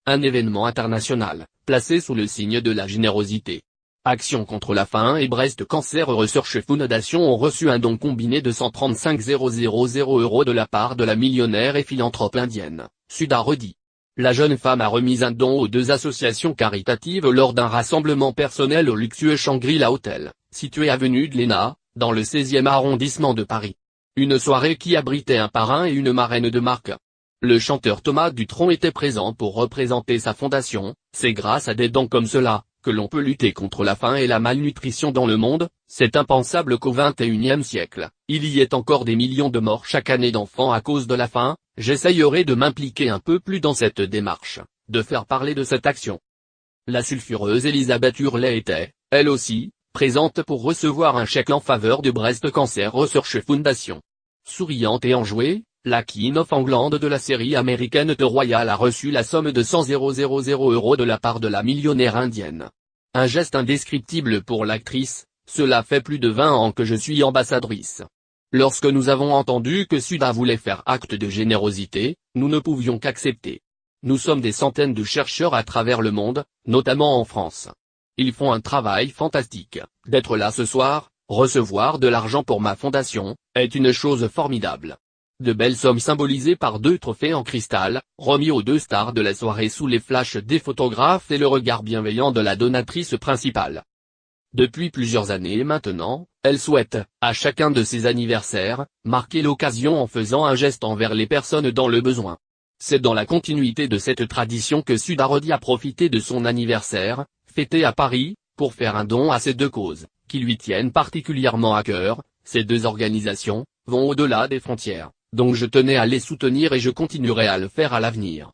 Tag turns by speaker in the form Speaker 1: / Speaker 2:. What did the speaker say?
Speaker 1: un événement international, placé sous le signe de la générosité. Action contre la faim et Breast Cancer Research Foundation ont reçu un don combiné de 135 000 € de la part de la millionnaire et philanthrope indienne, Sudha Reddy. La jeune femme a remis un don aux deux associations caritatives lors d'un rassemblement personnel au luxueux Shangri-La Hotel, situé avenue de l'ENA, dans le 16e arrondissement de Paris. Une soirée qui abritait un parrain et une marraine de marque. Le chanteur Thomas Dutronc était présent pour représenter sa fondation. C'est grâce à des dons comme cela que l'on peut lutter contre la faim et la malnutrition dans le monde. C'est impensable qu'au XXIe siècle, il y ait encore des millions de morts chaque année d'enfants à cause de la faim. J'essayerai de m'impliquer un peu plus dans cette démarche, de faire parler de cette action. La sulfureuse Elisabeth Hurley était, elle aussi, présente pour recevoir un chèque en faveur de Breast Cancer Research Foundation. Souriante et enjouée, la Queen of England de la série américaine The Royal a reçu la somme de 100 000 € de la part de la millionnaire indienne. Un geste indescriptible pour l'actrice. Cela fait plus de 20 ans que je suis ambassadrice. Lorsque nous avons entendu que Sudha voulait faire acte de générosité, nous ne pouvions qu'accepter. Nous sommes des centaines de chercheurs à travers le monde, notamment en France. Ils font un travail fantastique. D'être là ce soir, recevoir de l'argent pour ma fondation, est une chose formidable. De belles sommes symbolisées par 2 trophées en cristal, remis aux 2 stars de la soirée sous les flashs des photographes et le regard bienveillant de la donatrice principale. Depuis plusieurs années maintenant, elle souhaite, à chacun de ses anniversaires, marquer l'occasion en faisant un geste envers les personnes dans le besoin. C'est dans la continuité de cette tradition que Sudha Reddy a profité de son anniversaire, fêté à Paris, pour faire un don à ces 2 causes, qui lui tiennent particulièrement à cœur. Ces 2 organisations vont au-delà des frontières, donc je tenais à les soutenir et je continuerai à le faire à l'avenir.